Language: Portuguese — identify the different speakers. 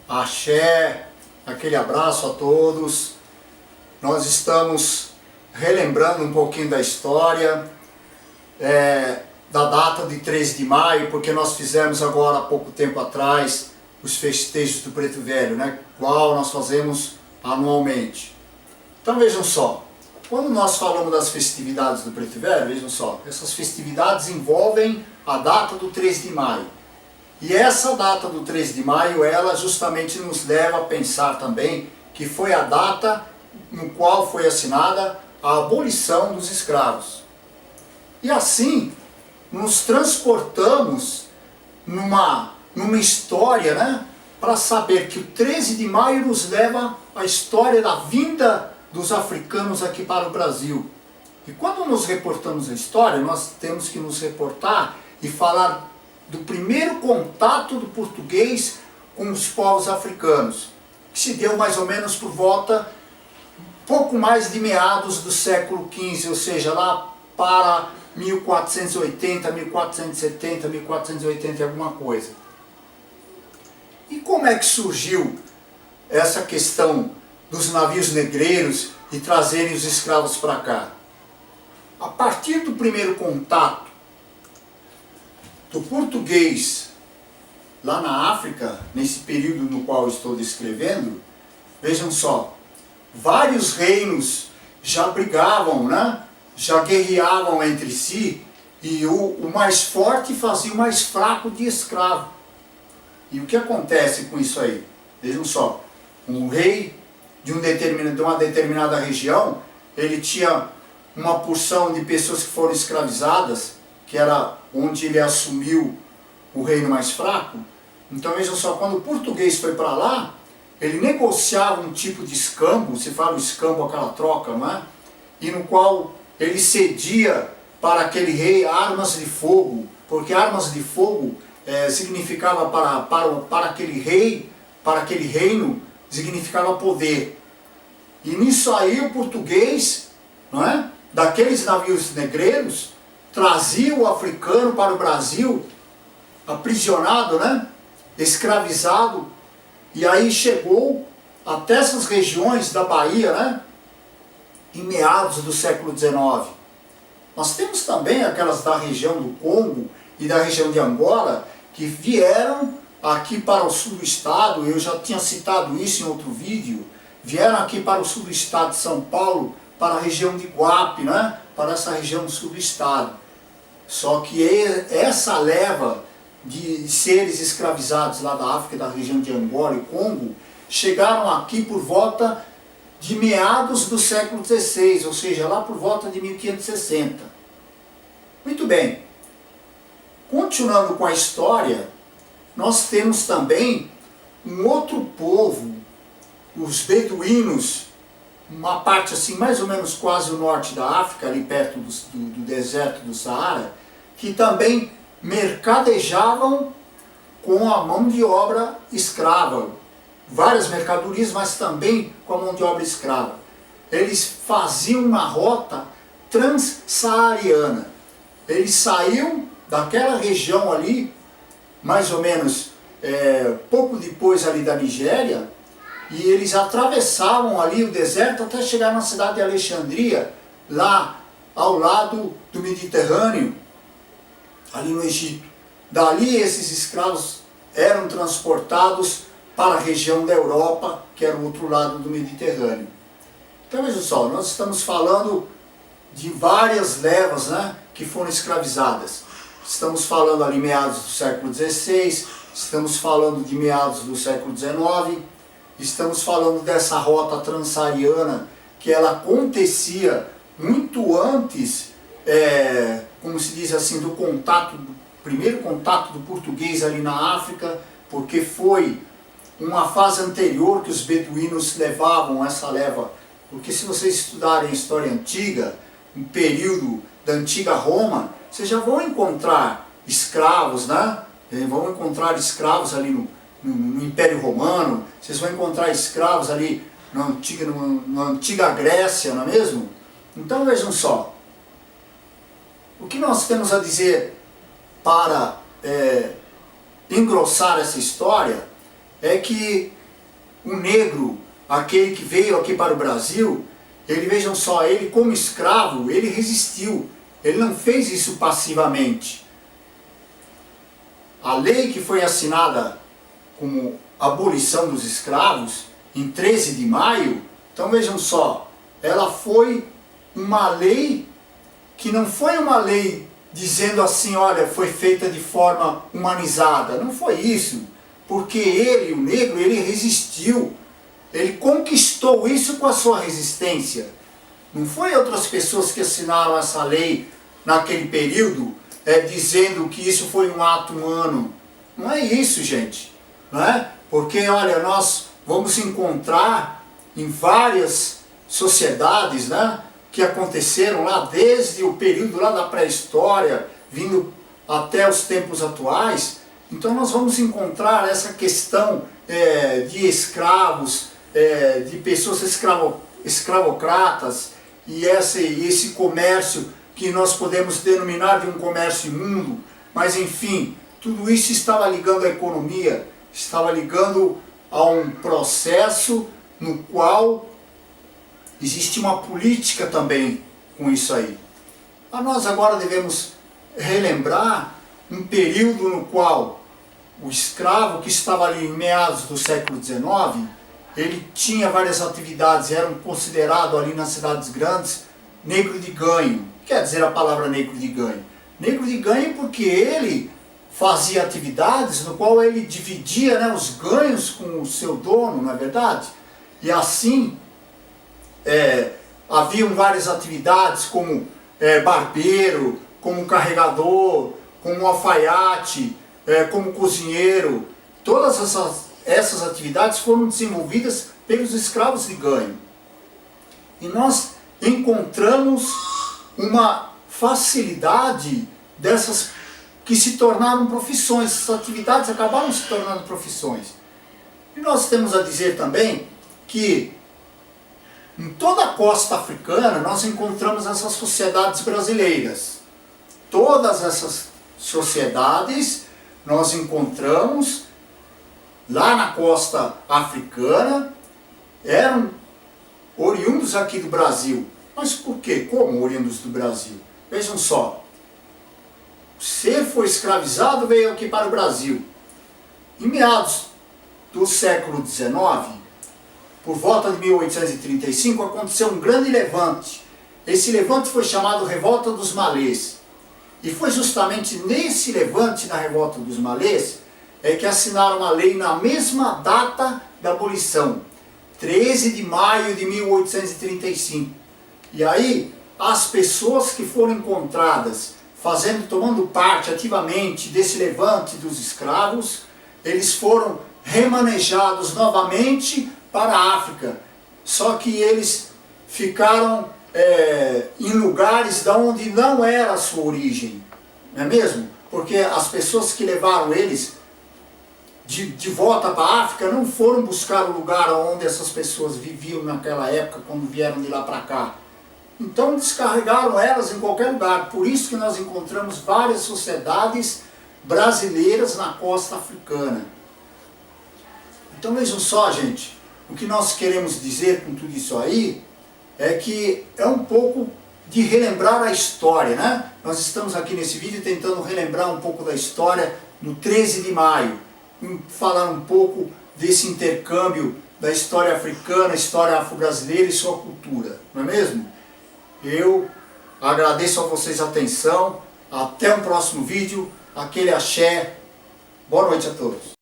Speaker 1: Axé, aquele abraço a todos. Nós estamos relembrando um pouquinho da história, da data de 13 de maio, porque nós fizemos agora há pouco tempo atrás os festejos do Preto Velho, né? Qual nós fazemos anualmente. Então vejam só, quando nós falamos das festividades do Preto Velho, vejam só, essas festividades envolvem a data do 13 de maio. E essa data do 13 de maio, ela justamente nos leva a pensar também que foi a data no qual foi assinada a abolição dos escravos. E assim, nos transportamos numa história, né, para saber que o 13 de maio nos leva à história da vinda dos africanos aqui para o Brasil. E quando nos reportamos a história, nós temos que nos reportar e falar do primeiro contato do português com os povos africanos, que se deu mais ou menos por volta, pouco mais de meados do século XV, ou seja, lá para 1480, 1470, 1480 e alguma coisa. E como é que surgiu essa questão dos navios negreiros e trazerem os escravos para cá? A partir do primeiro contato do português lá na África, nesse período no qual estou descrevendo, vejam só, vários reinos já brigavam, né? Já guerreavam entre si, e o mais forte fazia o mais fraco de escravo. E o que acontece com isso aí? Vejam só, um rei de uma determinada região, ele tinha uma porção de pessoas que foram escravizadas, que era onde ele assumiu o reino mais fraco. Então vejam só, quando o português foi para lá, ele negociava um tipo de escambo, se fala o escambo, aquela troca, não é? E no qual ele cedia para aquele rei armas de fogo, porque armas de fogo significava para aquele rei, para aquele reino, significava poder. E nisso aí o português, não é? Daqueles navios negreiros, trazia o africano para o Brasil, aprisionado, né? Escravizado, e aí chegou até essas regiões da Bahia, né? Em meados do século XIX. Nós temos também aquelas da região do Congo e da região de Angola, que vieram aqui para o sul do estado, eu já tinha citado isso em outro vídeo, vieram aqui para o sul do estado de São Paulo, para a região de Guape, né? Para essa região do sul do estado. Só que essa leva de seres escravizados lá da África, da região de Angola e Congo, chegaram aqui por volta de meados do século XVI, ou seja, lá por volta de 1560. Muito bem. Continuando com a história, nós temos também um outro povo, os beduínos, uma parte assim, mais ou menos quase o norte da África, ali perto do deserto do Saara, que também mercadejavam com a mão de obra escrava. Várias mercadorias, mas também com a mão de obra escrava. Eles faziam uma rota transsaariana. Eles saíam daquela região ali, mais ou menos pouco depois ali da Nigéria, e eles atravessavam ali o deserto até chegar na cidade de Alexandria, lá ao lado do Mediterrâneo, ali no Egito. Dali esses escravos eram transportados para a região da Europa, que era o outro lado do Mediterrâneo. Então veja só, nós estamos falando de várias levas, né, que foram escravizadas. Estamos falando ali meados do século XVI, estamos falando de meados do século XIX, estamos falando dessa rota transsaariana, que ela acontecia muito antes, como se diz assim, do primeiro contato do português ali na África, porque foi uma fase anterior que os beduínos levavam essa leva. Porque se vocês estudarem a história antiga, um período da antiga Roma, vocês já vão encontrar escravos, né? Vão encontrar escravos ali no Império Romano, vocês vão encontrar escravos ali na antiga Grécia, não é mesmo? Então vejam só, o que nós temos a dizer para engrossar essa história é que o negro, aquele que veio aqui para o Brasil, ele, vejam só, ele como escravo, ele resistiu, ele não fez isso passivamente. A lei que foi assinada como abolição dos escravos, em 13 de maio, então vejam só, ela foi uma lei que não foi uma lei dizendo assim, olha, foi feita de forma humanizada, não foi isso, porque ele, o negro, ele resistiu, ele conquistou isso com a sua resistência. Não foi outras pessoas que assinaram essa lei naquele período, dizendo que isso foi um ato humano. Não é isso, gente. Não é? Porque, olha, nós vamos encontrar em várias sociedades, né, que aconteceram lá desde o período lá da pré-história, vindo até os tempos atuais. Então nós vamos encontrar essa questão de escravos, de pessoas escravocratas, e esse comércio que nós podemos denominar de um comércio imundo, mas enfim, tudo isso estava ligando à economia, estava ligando a um processo no qual existe uma política também com isso aí. Nós agora devemos relembrar um período no qual o escravo que estava ali em meados do século XIX, ele tinha várias atividades, era considerado ali nas cidades grandes negro de ganho. Quer dizer a palavra negro de ganho? Negro de ganho porque ele fazia atividades no qual ele dividia, né, os ganhos com o seu dono, não é verdade? E assim, haviam várias atividades como barbeiro, como carregador, como alfaiate, como cozinheiro. Todas essas atividades foram desenvolvidas pelos escravos de ganho. E nós encontramos uma facilidade dessas que se tornaram profissões. Essas atividades acabaram se tornando profissões. E nós temos a dizer também que em toda a costa africana nós encontramos essas sociedades brasileiras. Todas essas sociedades nós encontramos lá na costa africana, eram oriundos aqui do Brasil. Mas por quê? Como oriundos do Brasil? Vejam só, o ser foi escravizado, veio aqui para o Brasil. Em meados do século XIX, por volta de 1835, aconteceu um grande levante. Esse levante foi chamado Revolta dos Malês. E foi justamente nesse levante, na Revolta dos Malês, que assinaram a lei na mesma data da abolição, 13 de maio de 1835. E aí, as pessoas que foram encontradas tomando parte ativamente desse levante dos escravos, eles foram remanejados novamente para a África. Só que eles ficaram em lugares de onde não era a sua origem, não é mesmo? Porque as pessoas que levaram eles de volta para a África não foram buscar o lugar onde essas pessoas viviam naquela época, quando vieram de lá para cá. Então descarregaram elas em qualquer lugar. Por isso que nós encontramos várias sociedades brasileiras na costa africana. Então vejam só, gente, o que nós queremos dizer com tudo isso aí é que é um pouco de relembrar a história, né? Nós estamos aqui nesse vídeo tentando relembrar um pouco da história do 13 de maio, falar um pouco desse intercâmbio da história africana, história afro-brasileira e sua cultura, não é mesmo? Eu agradeço a vocês a atenção, até um próximo vídeo, aquele axé, boa noite a todos.